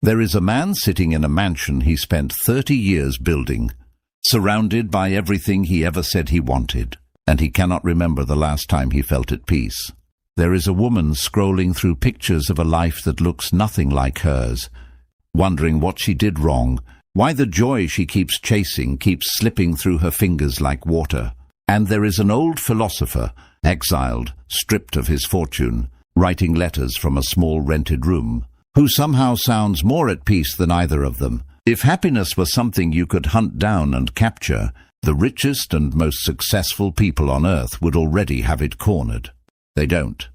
There is a man sitting in a mansion he spent 30 years building, surrounded by everything he ever said he wanted, and he cannot remember the last time he felt at peace. There is a woman scrolling through pictures of a life that looks nothing like hers, wondering what she did wrong, why the joy she keeps chasing keeps slipping through her fingers like water. And there is an old philosopher, exiled, stripped of his fortune, writing letters from a small rented room, who somehow sounds more at peace than either of them. If happiness was something you could hunt down and capture, the richest and most successful people on earth would already have it cornered. They don't.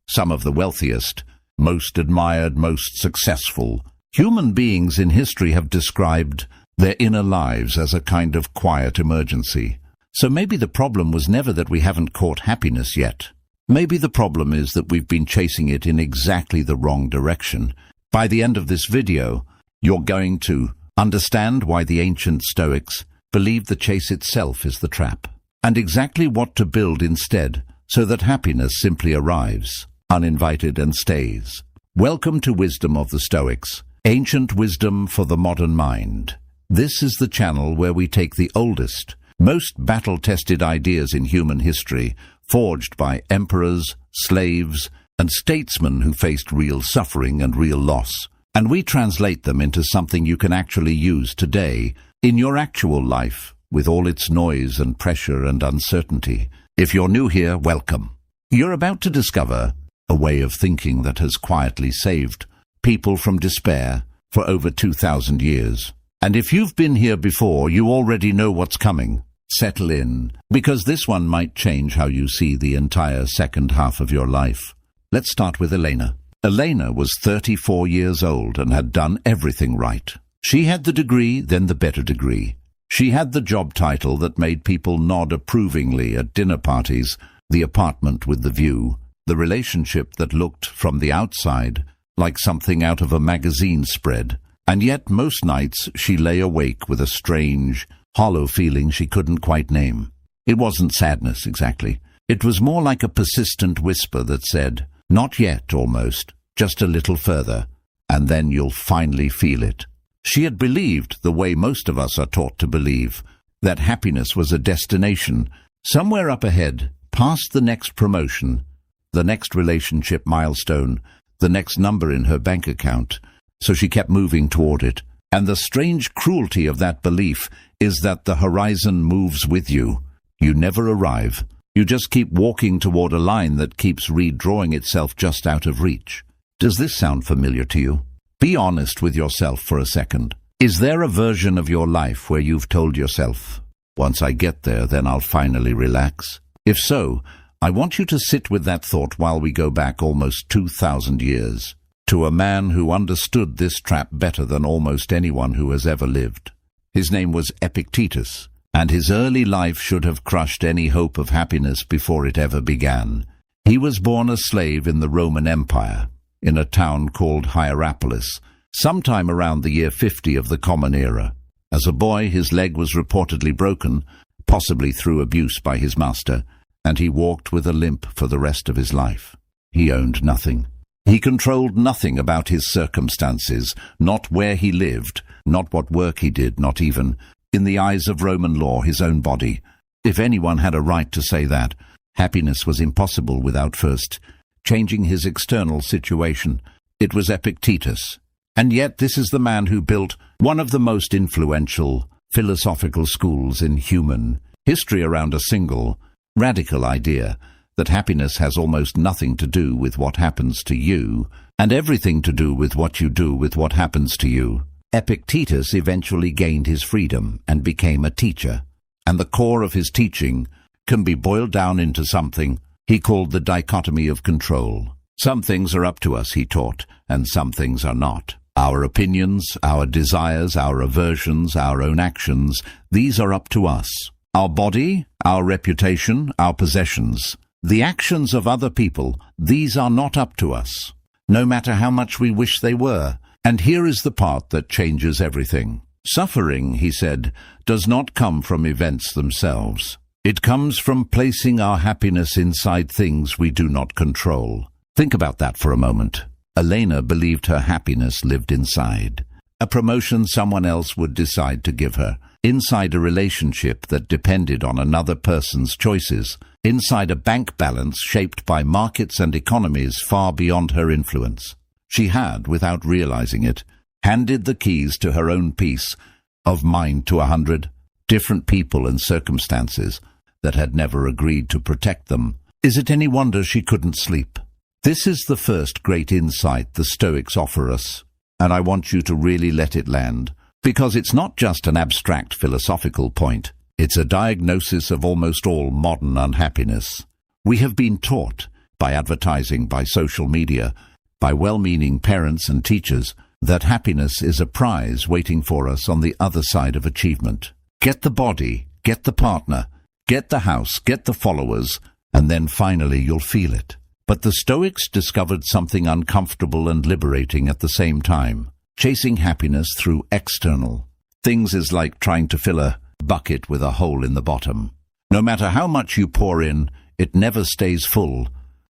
Some of the wealthiest, most admired, most successful human beings in history have described their inner lives as a kind of quiet emergency. So maybe the problem was never that we haven't caught happiness yet. Maybe the problem is that we've been chasing it in exactly the wrong direction. By the end of this video, you're going to understand why the ancient Stoics believed the chase itself is the trap, and exactly what to build instead so that happiness simply arrives, uninvited, and stays. Welcome to Wisdom of the Stoics, ancient wisdom for the modern mind. This is the channel where we take the oldest, most battle-tested ideas in human history, forged by emperors, slaves, and statesmen who faced real suffering and real loss, and we translate them into something you can actually use today in your actual life, with all its noise and pressure and uncertainty. If you're new here, welcome. You're about to discover a way of thinking that has quietly saved people from despair for over 2,000 years. And if you've been here before, you already know what's coming. Settle in, because this one might change how you see the entire second half of your life. Let's start with Elena. Elena was 34 years old and had done everything right. She had the degree, then the better degree. She had the job title that made people nod approvingly at dinner parties, the apartment with the view, the relationship that looked, from the outside, like something out of a magazine spread. And yet most nights she lay awake with a strange, hollow feeling she couldn't quite name. It wasn't sadness, exactly. It was more like a persistent whisper that said, "Not yet, almost, just a little further, and then you'll finally feel it." She had believed, the way most of us are taught to believe, that happiness was a destination, somewhere up ahead, past the next promotion, the next relationship milestone, the next number in her bank account. So she kept moving toward it. And the strange cruelty of that belief is that the horizon moves with you. You never arrive. You just keep walking toward a line that keeps redrawing itself just out of reach. Does this sound familiar to you? Be honest with yourself for a second. Is there a version of your life where you've told yourself, "Once I get there, then I'll finally relax"? If so, I want you to sit with that thought while we go back almost 2,000 years, to a man who understood this trap better than almost anyone who has ever lived. His name was Epictetus, and his early life should have crushed any hope of happiness before it ever began. He was born a slave in the Roman Empire, in a town called Hierapolis, sometime around the year 50 of the Common Era. As a boy, his leg was reportedly broken, possibly through abuse by his master, and he walked with a limp for the rest of his life. He owned nothing. He controlled nothing about his circumstances, not where he lived, not what work he did, not even, in the eyes of Roman law, his own body. If anyone had a right to say that, happiness was impossible without first changing his external situation. It was Epictetus. And yet this is the man who built one of the most influential philosophical schools in human history around a single, radical idea that happiness has almost nothing to do with what happens to you, and everything to do with what you do with what happens to you. Epictetus eventually gained his freedom and became a teacher, and the core of his teaching can be boiled down into something he called the dichotomy of control. Some things are up to us, he taught, and some things are not. Our opinions, our desires, our aversions, our own actions, these are up to us. Our body, our reputation, our possessions, the actions of other people, these are not up to us, no matter how much we wish they were. And here is the part that changes everything. Suffering, he said, does not come from events themselves. It comes from placing our happiness inside things we do not control. Think about that for a moment. Elena believed her happiness lived inside. A promotion someone else would decide to give her. Inside a relationship that depended on another person's choices. Inside a bank balance shaped by markets and economies far beyond her influence. She had, without realizing it, handed the keys to her own peace of mind to 100 different people and circumstances that had never agreed to protect them. Is it any wonder she couldn't sleep? This is the first great insight the Stoics offer us, and I want you to really let it land, because it's not just an abstract philosophical point. It's a diagnosis of almost all modern unhappiness. We have been taught, by advertising, by social media, by well-meaning parents and teachers, that happiness is a prize waiting for us on the other side of achievement. Get the body, get the partner, get the house, get the followers, and then finally you'll feel it. But the Stoics discovered something uncomfortable and liberating at the same time. Chasing happiness through external things is like trying to fill a bucket with a hole in the bottom. No matter how much you pour in, it never stays full,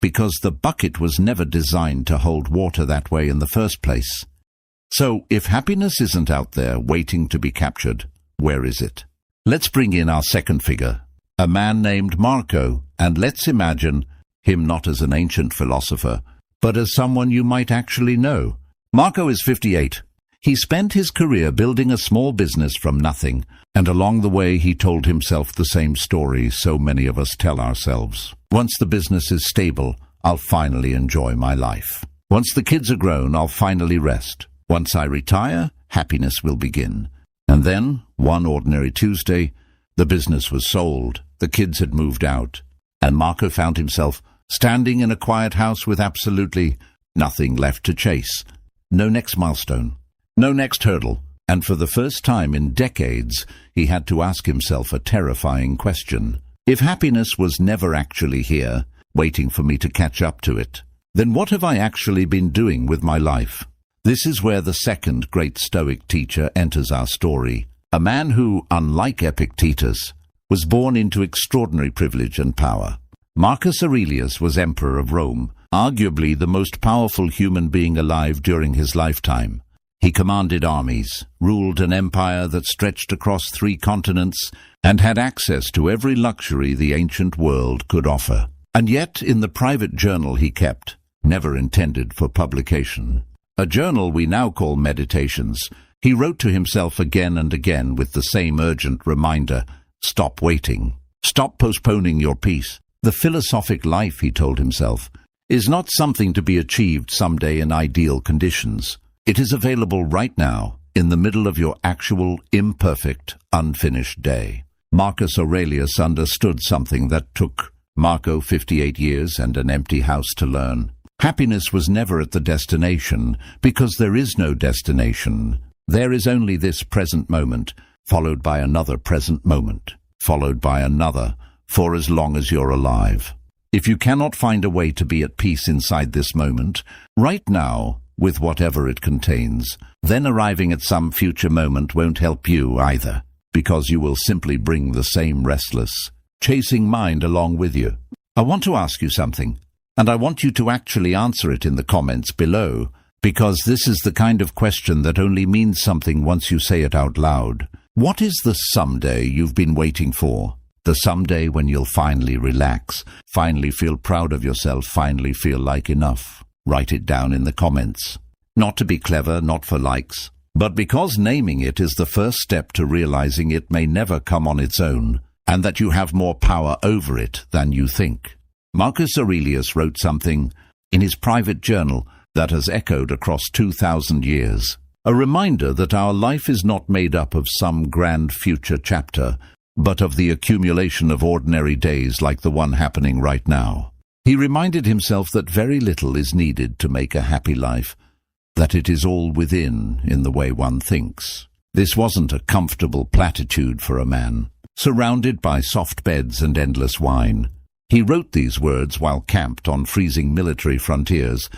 because the bucket was never designed to hold water that way in the first place. So, if happiness isn't out there waiting to be captured, where is it? Let's bring in our second figure, a man named Marco, and let's imagine him not as an ancient philosopher, but as someone you might actually know. Marco is 58. He spent his career building a small business from nothing, and along the way he told himself the same story so many of us tell ourselves. Once the business is stable, I'll finally enjoy my life. Once the kids are grown, I'll finally rest. Once I retire, happiness will begin. And then, one ordinary Tuesday, the business was sold, the kids had moved out, and Marco found himself standing in a quiet house with absolutely nothing left to chase. No next milestone, no next hurdle, and for the first time in decades, he had to ask himself a terrifying question. If happiness was never actually here, waiting for me to catch up to it, then what have I actually been doing with my life? This is where the second great Stoic teacher enters our story, a man who, unlike Epictetus, was born into extraordinary privilege and power. Marcus Aurelius was emperor of Rome, arguably the most powerful human being alive during his lifetime. He commanded armies, ruled an empire that stretched across 3 continents, and had access to every luxury the ancient world could offer. And yet, in the private journal he kept, never intended for publication, a journal we now call Meditations, he wrote to himself again and again with the same urgent reminder: stop waiting. Stop postponing your peace. The philosophic life, he told himself, is not something to be achieved someday in ideal conditions. It is available right now, in the middle of your actual, imperfect, unfinished day. Marcus Aurelius understood something that took Marco 58 years and an empty house to learn. Happiness was never at the destination, because there is no destination. There is only this present moment, followed by another present moment, followed by another, for as long as you're alive. If you cannot find a way to be at peace inside this moment, right now, with whatever it contains, then arriving at some future moment won't help you either, because you will simply bring the same restless, chasing mind along with you. I want to ask you something, and I want you to actually answer it in the comments below, because this is the kind of question that only means something once you say it out loud. What is the someday you've been waiting for? The someday when you'll finally relax, finally feel proud of yourself, finally feel like enough. Write it down in the comments. Not to be clever, not for likes, but because naming it is the first step to realizing it may never come on its own, and that you have more power over it than you think. Marcus Aurelius wrote something in his private journal that has echoed across 2,000 years. A reminder that our life is not made up of some grand future chapter, but of the accumulation of ordinary days like the one happening right now. He reminded himself that very little is needed to make a happy life, that it is all within in the way one thinks. This wasn't a comfortable platitude for a man, surrounded by soft beds and endless wine. He wrote these words while camped on freezing military frontiers,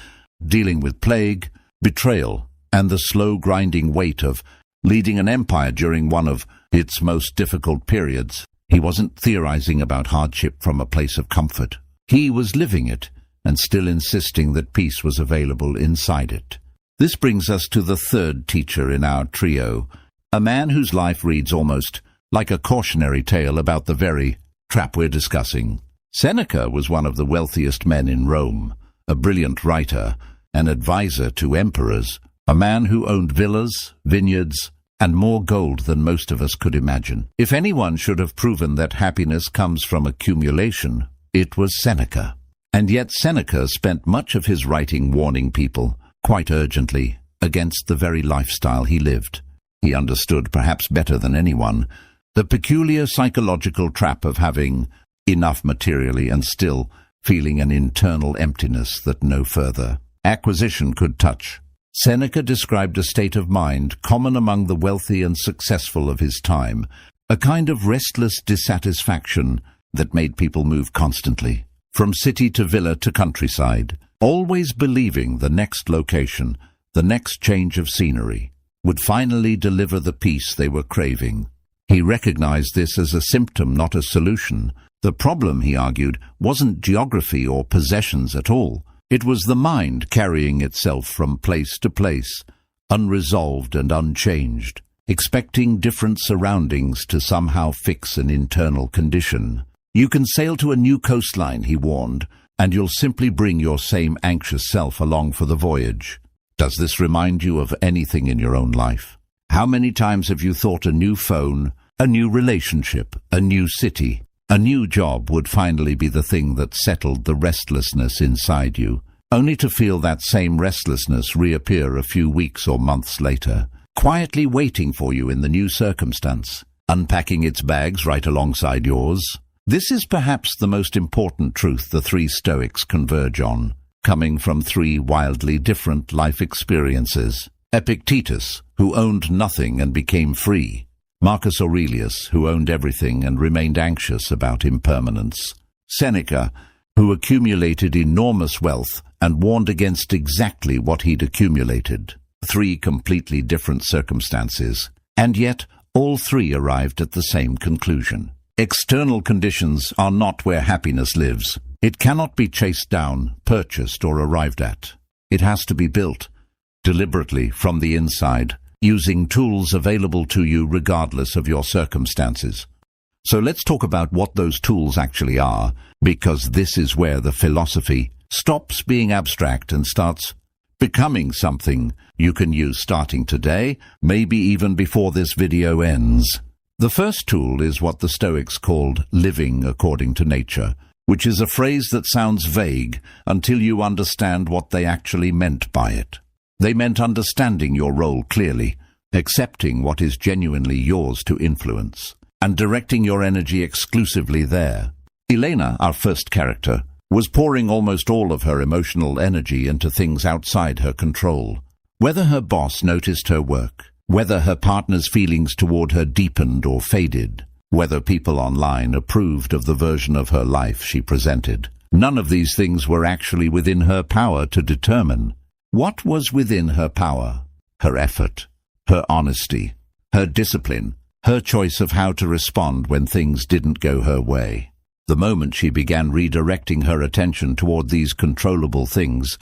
dealing with plague, betrayal, and the slow grinding weight of leading an empire during one of its most difficult periods. He wasn't theorizing about hardship from a place of comfort. He was living it, and still insisting that peace was available inside it. This brings us to the third teacher in our trio, a man whose life reads almost like a cautionary tale about the very trap we're discussing. Seneca was one of the wealthiest men in Rome, a brilliant writer, an advisor to emperors, a man who owned villas, vineyards, and more gold than most of us could imagine. If anyone should have proven that happiness comes from accumulation, it was Seneca. And yet Seneca spent much of his writing warning people, quite urgently, against the very lifestyle he lived. He understood, perhaps better than anyone, the peculiar psychological trap of having enough materially and still feeling an internal emptiness that no further acquisition could touch. Seneca described a state of mind common among the wealthy and successful of his time, a kind of restless dissatisfaction that made people move constantly, from city to villa to countryside, always believing the next location, the next change of scenery, would finally deliver the peace they were craving. He recognized this as a symptom, not a solution. The problem, he argued, wasn't geography or possessions at all. It was the mind carrying itself from place to place, unresolved and unchanged, expecting different surroundings to somehow fix an internal condition. You can sail to a new coastline, he warned, and you'll simply bring your same anxious self along for the voyage. Does this remind you of anything in your own life? How many times have you thought a new phone, a new relationship, a new city, a new job would finally be the thing that settled the restlessness inside you, only to feel that same restlessness reappear a few weeks or months later, quietly waiting for you in the new circumstance, unpacking its bags right alongside yours? This is perhaps the most important truth the three Stoics converge on, coming from three wildly different life experiences. Epictetus, who owned nothing and became free. Marcus Aurelius, who owned everything and remained anxious about impermanence. Seneca, who accumulated enormous wealth and warned against exactly what he'd accumulated. Three completely different circumstances, and yet all three arrived at the same conclusion. External conditions are not where happiness lives. It cannot be chased down, purchased, or arrived at. It has to be built, deliberately from the inside, using tools available to you regardless of your circumstances. So let's talk about what those tools actually are, because this is where the philosophy stops being abstract and starts becoming something you can use starting today, maybe even before this video ends. The first tool is what the Stoics called living according to nature, which is a phrase that sounds vague until you understand what they actually meant by it. They meant understanding your role clearly, accepting what is genuinely yours to influence, and directing your energy exclusively there. Elena, our first character, was pouring almost all of her emotional energy into things outside her control. Whether her boss noticed her work, whether her partner's feelings toward her deepened or faded, whether people online approved of the version of her life she presented, none of these things were actually within her power to determine. What was within her power? Her effort, her honesty, her discipline, her choice of how to respond when things didn't go her way. The moment she began redirecting her attention toward these controllable things,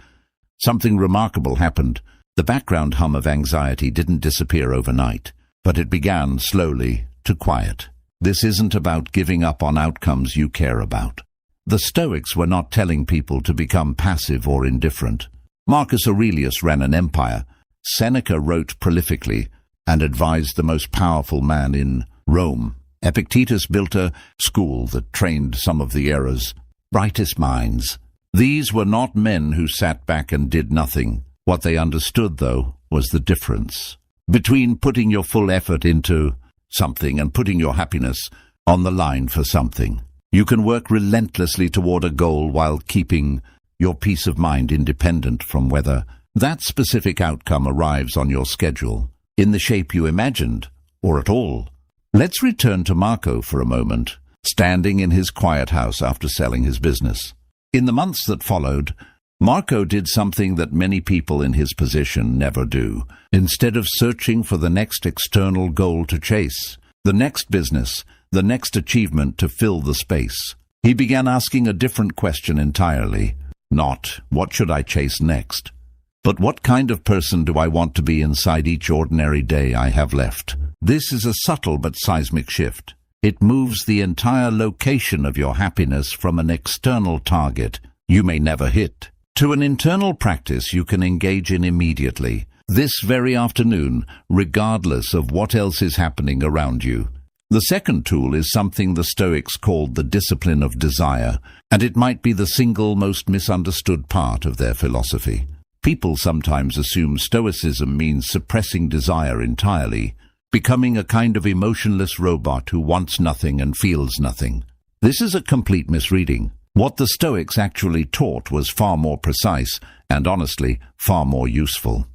something remarkable happened. The background hum of anxiety didn't disappear overnight, but it began slowly to quiet. This isn't about giving up on outcomes you care about. The Stoics were not telling people to become passive or indifferent. Marcus Aurelius ran an empire. Seneca wrote prolifically and advised the most powerful man in Rome. Epictetus built a school that trained some of the era's brightest minds. These were not men who sat back and did nothing. What they understood, though, was the difference between putting your full effort into something and putting your happiness on the line for something. You can work relentlessly toward a goal while keeping your peace of mind independent from whether that specific outcome arrives on your schedule, in the shape you imagined, or at all. Let's return to Marco for a moment, standing in his quiet house after selling his business. In the months that followed, Marco did something that many people in his position never do. Instead of searching for the next external goal to chase, the next business, the next achievement to fill the space, he began asking a different question entirely. Not, what should I chase next? But what kind of person do I want to be inside each ordinary day I have left? This is a subtle but seismic shift. It moves the entire location of your happiness from an external target you may never hit to an internal practice you can engage in immediately, this very afternoon, regardless of what else is happening around you. The second tool is something the Stoics called the discipline of desire, and it might be the single most misunderstood part of their philosophy. People sometimes assume Stoicism means suppressing desire entirely, becoming a kind of emotionless robot who wants nothing and feels nothing. This is a complete misreading. What the Stoics actually taught was far more precise and, honestly, far more useful.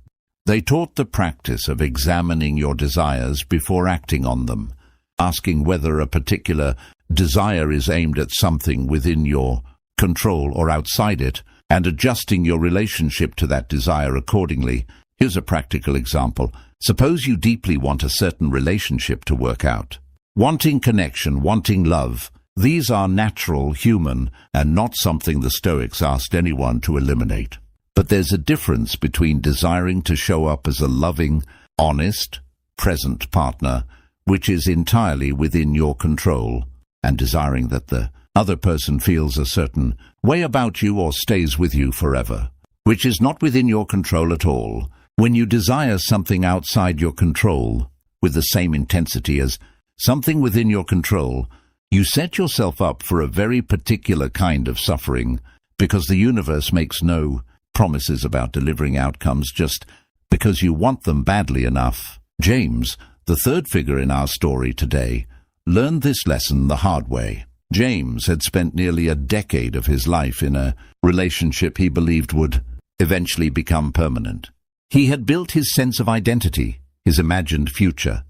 They taught the practice of examining your desires before acting on them, asking whether a particular desire is aimed at something within your control or outside it, and adjusting your relationship to that desire accordingly. Here's a practical example. Suppose you deeply want a certain relationship to work out. Wanting connection, wanting love, these are natural, human, and not something the Stoics asked anyone to eliminate. But there's a difference between desiring to show up as a loving, honest, present partner, which is entirely within your control, and desiring that the other person feels a certain way about you or stays with you forever, which is not within your control at all. When you desire something outside your control with the same intensity as something within your control, you set yourself up for a very particular kind of suffering, because the universe makes no promises about delivering outcomes just because you want them badly enough. James, the third figure in our story today, learned this lesson the hard way. James had spent nearly a decade of his life in a relationship he believed would eventually become permanent. He had built his sense of identity, his imagined future,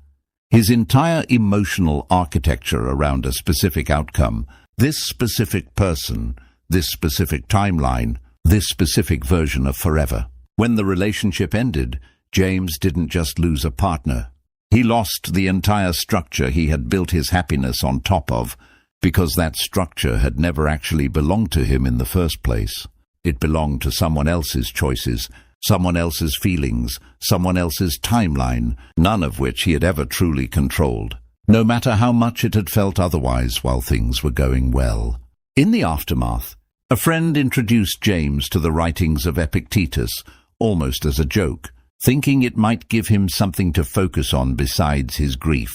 his entire emotional architecture around a specific outcome, this specific person, this specific timeline, this specific version of forever. When the relationship ended, James didn't just lose a partner. He lost the entire structure he had built his happiness on top of, because that structure had never actually belonged to him in the first place. It belonged to someone else's choices, someone else's feelings, someone else's timeline, none of which he had ever truly controlled, no matter how much it had felt otherwise while things were going well. In the aftermath, a friend introduced James to the writings of Epictetus, almost as a joke, thinking it might give him something to focus on besides his grief.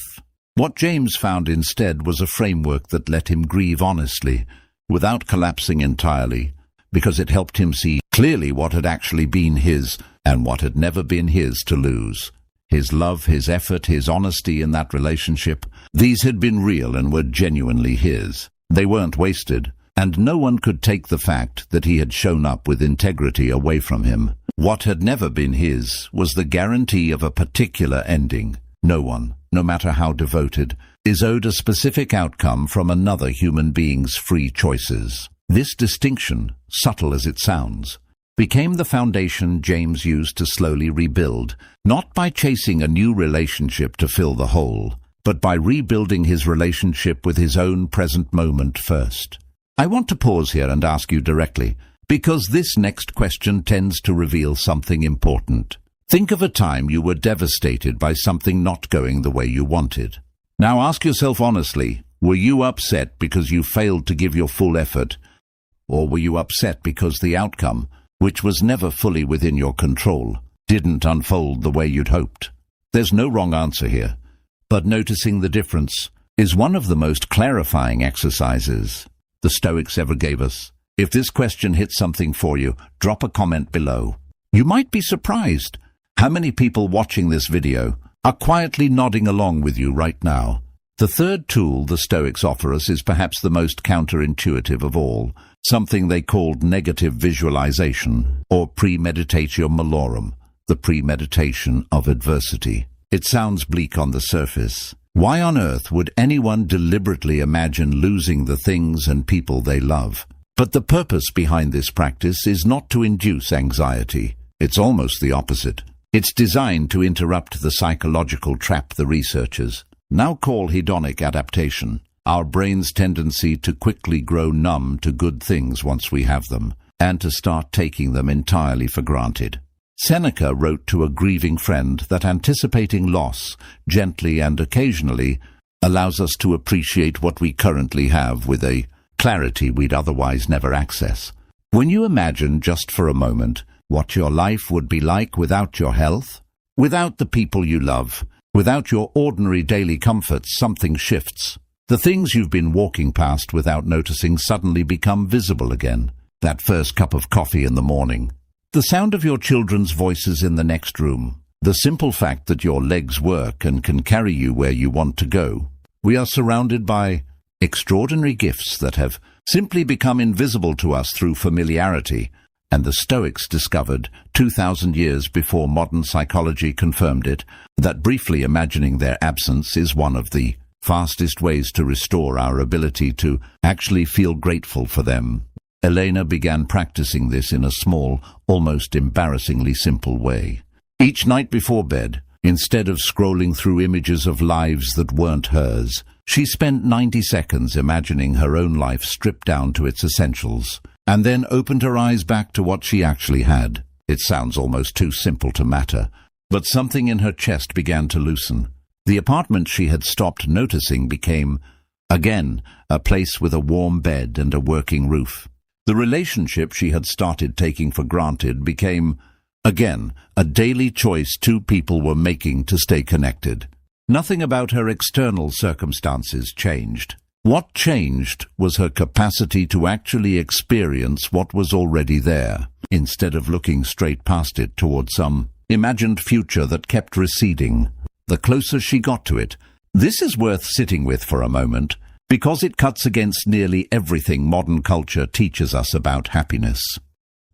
What James found instead was a framework that let him grieve honestly, without collapsing entirely, because it helped him see clearly what had actually been his and what had never been his to lose. His love, his effort, his honesty in that relationship, these had been real and were genuinely his. They weren't wasted, and no one could take the fact that he had shown up with integrity away from him. What had never been his was the guarantee of a particular ending. No one, no matter how devoted, is owed a specific outcome from another human being's free choices. This distinction, subtle as it sounds, became the foundation James used to slowly rebuild, not by chasing a new relationship to fill the hole, but by rebuilding his relationship with his own present moment first. I want to pause here and ask you directly, because this next question tends to reveal something important. Think of a time you were devastated by something not going the way you wanted. Now ask yourself honestly, were you upset because you failed to give your full effort, or were you upset because the outcome, which was never fully within your control, didn't unfold the way you'd hoped? There's no wrong answer here, but noticing the difference is one of the most clarifying exercises the Stoics ever gave us. If this question hits something for you, drop a comment below. You might be surprised how many people watching this video are quietly nodding along with you right now. The third tool the Stoics offer us is perhaps the most counterintuitive of all, something they called negative visualization, or premeditatio malorum, the premeditation of adversity. It sounds bleak on the surface. Why on earth would anyone deliberately imagine losing the things and people they love? But the purpose behind this practice is not to induce anxiety. It's almost the opposite. It's designed to interrupt the psychological trap the researchers now call hedonic adaptation, our brain's tendency to quickly grow numb to good things once we have them. and to start taking them entirely for granted. Seneca wrote to a grieving friend that anticipating loss, gently and occasionally, allows us to appreciate what we currently have with a clarity we'd otherwise never access. When you imagine just for a moment what your life would be like without your health, without the people you love, without your ordinary daily comforts, something shifts. The things you've been walking past without noticing suddenly become visible again. That first cup of coffee in the morning, the sound of your children's voices in the next room, the simple fact that your legs work and can carry you where you want to go. We are surrounded by extraordinary gifts that have simply become invisible to us through familiarity, and the Stoics discovered, 2,000 years before modern psychology confirmed it, that briefly imagining their absence is one of the fastest ways to restore our ability to actually feel grateful for them. Elena began practicing this in a small, almost embarrassingly simple way. Each night before bed, instead of scrolling through images of lives that weren't hers, she spent 90 seconds imagining her own life stripped down to its essentials, and then opened her eyes back to what she actually had. It sounds almost too simple to matter, but something in her chest began to loosen. The apartment she had stopped noticing became, again, a place with a warm bed and a working roof. The relationship she had started taking for granted became, again, a daily choice two people were making to stay connected. Nothing about her external circumstances changed. What changed was her capacity to actually experience what was already there, instead of looking straight past it toward some imagined future that kept receding. The closer she got to it, this is worth sitting with for a moment, because it cuts against nearly everything modern culture teaches us about happiness.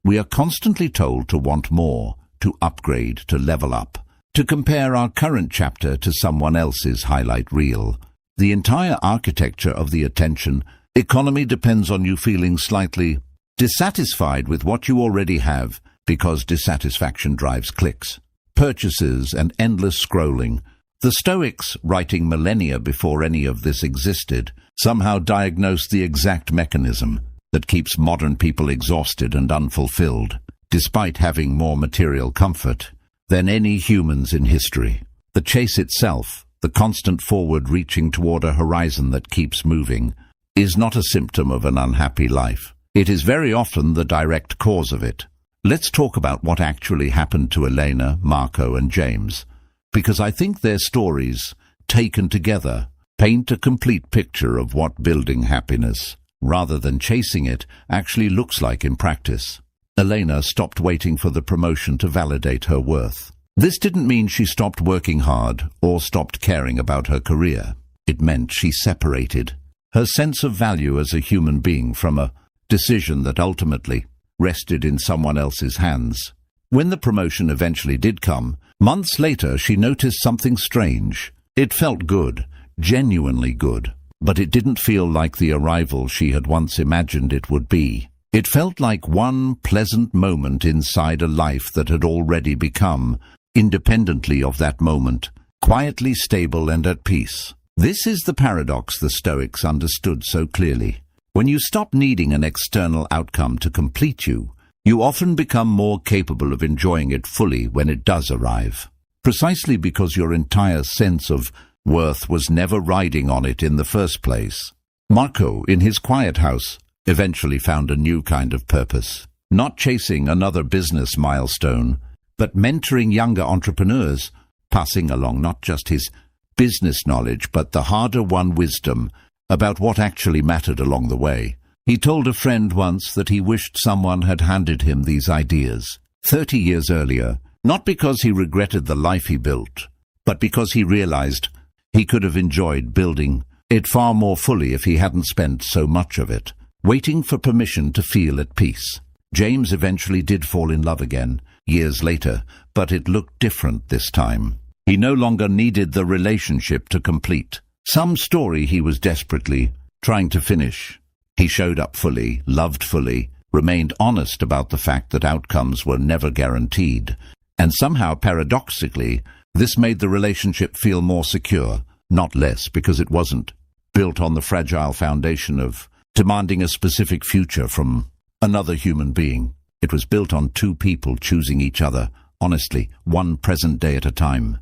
We are constantly told to want more, to upgrade, to level up, to compare our current chapter to someone else's highlight reel. The entire architecture of the attention economy depends on you feeling slightly dissatisfied with what you already have, because dissatisfaction drives clicks, purchases, and endless scrolling. The Stoics, writing millennia before any of this existed, somehow diagnosed the exact mechanism that keeps modern people exhausted and unfulfilled, despite having more material comfort than any humans in history. The chase itself, the constant forward reaching toward a horizon that keeps moving, is not a symptom of an unhappy life. It is very often the direct cause of it. Let's talk about what actually happened to Elena, Marco, and James, because I think their stories, taken together, paint a complete picture of what building happiness, rather than chasing it, actually looks like in practice. Elena stopped waiting for the promotion to validate her worth. This didn't mean she stopped working hard or stopped caring about her career. It meant she separated her sense of value as a human being from a decision that ultimately rested in someone else's hands. When the promotion eventually did come, months later she noticed something strange. It felt good, genuinely good, but it didn't feel like the arrival she had once imagined it would be. It felt like one pleasant moment inside a life that had already become, independently of that moment, quietly stable and at peace. This is the paradox the Stoics understood so clearly. When you stop needing an external outcome to complete you, you often become more capable of enjoying it fully when it does arrive, precisely because your entire sense of worth was never riding on it in the first place. Marco, in his quiet house, eventually found a new kind of purpose, not chasing another business milestone, but mentoring younger entrepreneurs, passing along not just his business knowledge but the harder-won wisdom about what actually mattered along the way. He told a friend once that he wished someone had handed him these ideas 30 years earlier, not because he regretted the life he built, but because he realized he could have enjoyed building it far more fully if he hadn't spent so much of it waiting for permission to feel at peace. James eventually did fall in love again, years later, but it looked different this time. He no longer needed the relationship to complete some story he was desperately trying to finish. He showed up fully, loved fully, remained honest about the fact that outcomes were never guaranteed, and somehow, paradoxically, this made the relationship feel more secure, not less, because it wasn't built on the fragile foundation of demanding a specific future from another human being. It was built on two people choosing each other, honestly, one present day at a time.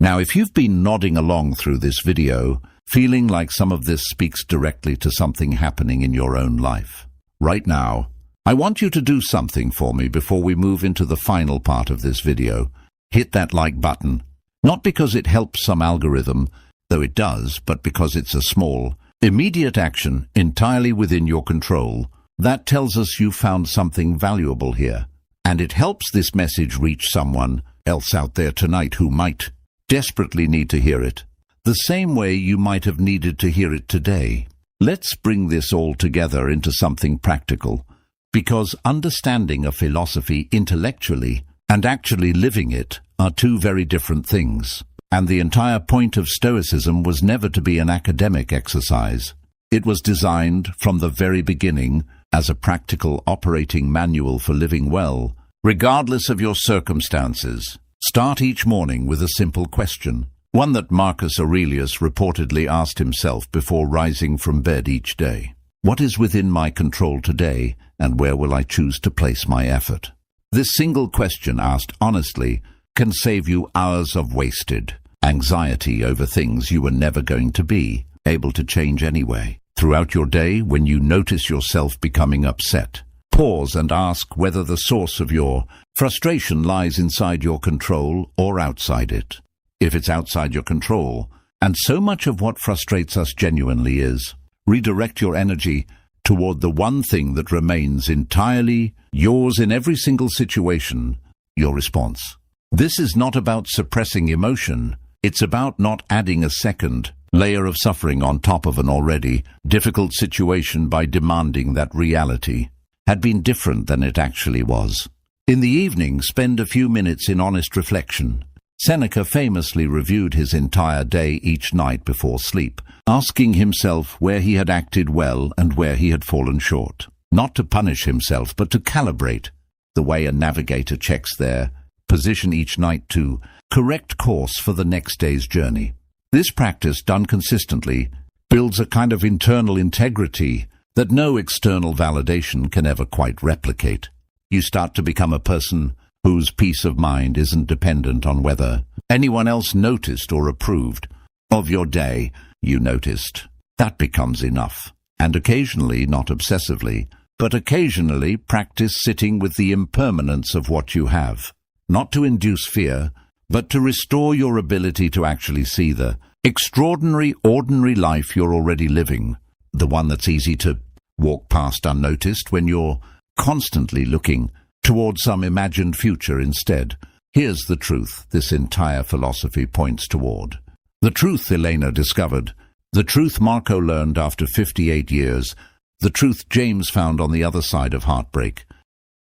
Now, if you've been nodding along through this video, feeling like some of this speaks directly to something happening in your own life, right now, I want you to do something for me before we move into the final part of this video. Hit that like button. Not because it helps some algorithm, though it does, but because it's a small, immediate action entirely within your control that tells us you found something valuable here. And it helps this message reach someone else out there tonight who might desperately need to hear it, the same way you might have needed to hear it today. Let's bring this all together into something practical, because understanding a philosophy intellectually and actually living it are two very different things. And the entire point of Stoicism was never to be an academic exercise. It was designed from the very beginning as a practical operating manual for living well, regardless of your circumstances. Start each morning with a simple question, one that Marcus Aurelius reportedly asked himself before rising from bed each day. What is within my control today, and where will I choose to place my effort? This single question asked honestly can save you hours of wasted anxiety over things you were never going to be able to change anyway. Throughout your day, when you notice yourself becoming upset, pause and ask whether the source of your frustration lies inside your control or outside it. If it's outside your control, and so much of what frustrates us genuinely is, redirect your energy toward the one thing that remains entirely yours in every single situation, your response. This is not about suppressing emotion. It's about not adding a second layer of suffering on top of an already difficult situation by demanding that reality had been different than it actually was. In the evening, spend a few minutes in honest reflection. Seneca famously reviewed his entire day each night before sleep, asking himself where he had acted well and where he had fallen short. Not to punish himself, but to calibrate, the way a navigator checks their position each night to correct course for the next day's journey. This practice, done consistently, builds a kind of internal integrity that no external validation can ever quite replicate. You start to become a person whose peace of mind isn't dependent on whether anyone else noticed or approved of your day. You noticed. That becomes enough. And occasionally, not obsessively, but occasionally practice sitting with the impermanence of what you have. Not to induce fear, but to restore your ability to actually see the extraordinary, ordinary life you're already living, the one that's easy to walk past unnoticed when you're constantly looking toward some imagined future instead. Here's the truth this entire philosophy points toward. The truth Elena discovered, the truth Marco learned after 58 years, the truth James found on the other side of heartbreak.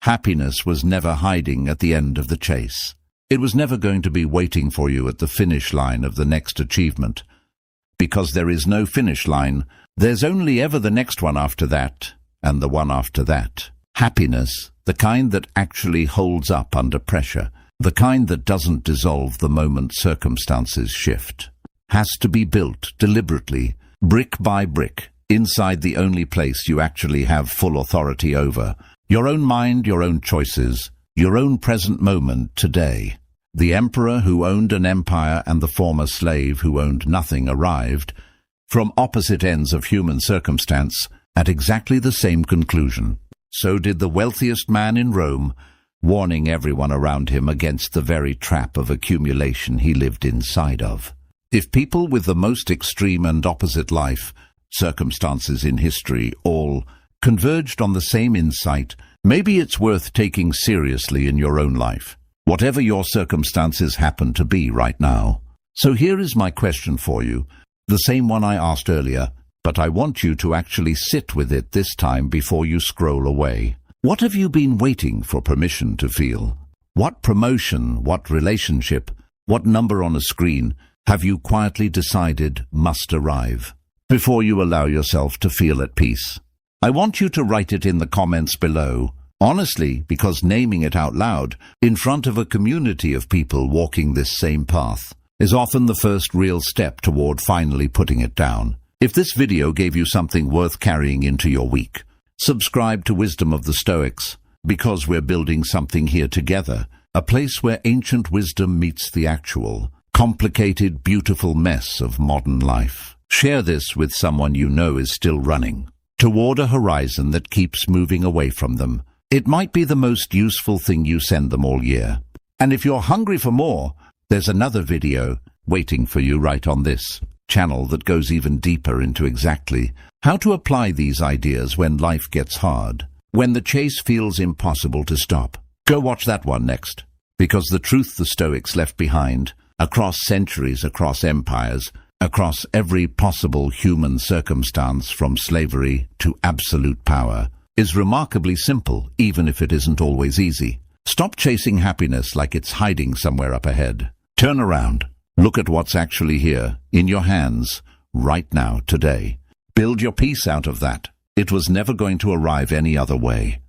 Happiness was never hiding at the end of the chase. It was never going to be waiting for you at the finish line of the next achievement. Because there is no finish line, there's only ever the next one after that, and the one after that. Happiness, the kind that actually holds up under pressure, the kind that doesn't dissolve the moment circumstances shift, has to be built deliberately, brick by brick, inside the only place you actually have full authority over, your own mind, your own choices, your own present moment today. The emperor who owned an empire and the former slave who owned nothing arrived, from opposite ends of human circumstance, at exactly the same conclusion. So did the wealthiest man in Rome, warning everyone around him against the very trap of accumulation he lived inside of. If people with the most extreme and opposite life circumstances in history all converged on the same insight, maybe it's worth taking seriously in your own life, whatever your circumstances happen to be right now. So here is my question for you, the same one I asked earlier, but I want you to actually sit with it this time before you scroll away. What have you been waiting for permission to feel? What promotion, what relationship, what number on a screen have you quietly decided must arrive before you allow yourself to feel at peace? I want you to write it in the comments below, honestly, because naming it out loud in front of a community of people walking this same path is often the first real step toward finally putting it down. If this video gave you something worth carrying into your week, Subscribe to Wisdom of the Stoics, because we're building something here together, a place where ancient wisdom meets the actual, complicated, beautiful mess of modern life. Share this with someone you know is still running toward a horizon that keeps moving away from them. It might be the most useful thing you send them all year. And if you're hungry for more, there's another video waiting for you right on this channel that goes even deeper into exactly how to apply these ideas when life gets hard, when the chase feels impossible to stop. Go watch that one next, because the truth the Stoics left behind, across centuries, across empires, across every possible human circumstance from slavery to absolute power, is remarkably simple, even if it isn't always easy. Stop chasing happiness like it's hiding somewhere up ahead. Turn around. Look at what's actually here, in your hands, right now, today. Build your peace out of that. It was never going to arrive any other way.